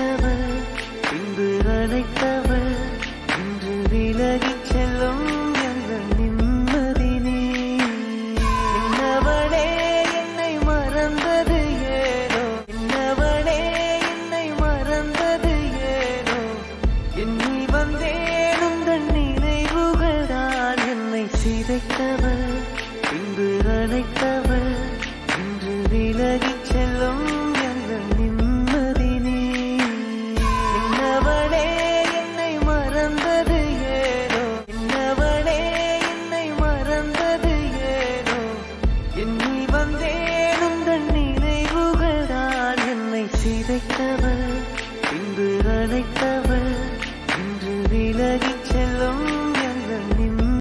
சிதைத்தவள் பின்பு அழைத்தவள் இன்று விலகிச் செல்லும் எங்கள் நிம்மதினே. என்னவளே என்னை மறந்தது ஏனோ, என்னவளே என்னை மறந்தது ஏனோ, எண்ணி வந்தேன் உந்தன் நினைவுகளால் என்னை சிதைத்தவள் பின்பு அழைத்தவள் இன்று விலகிச்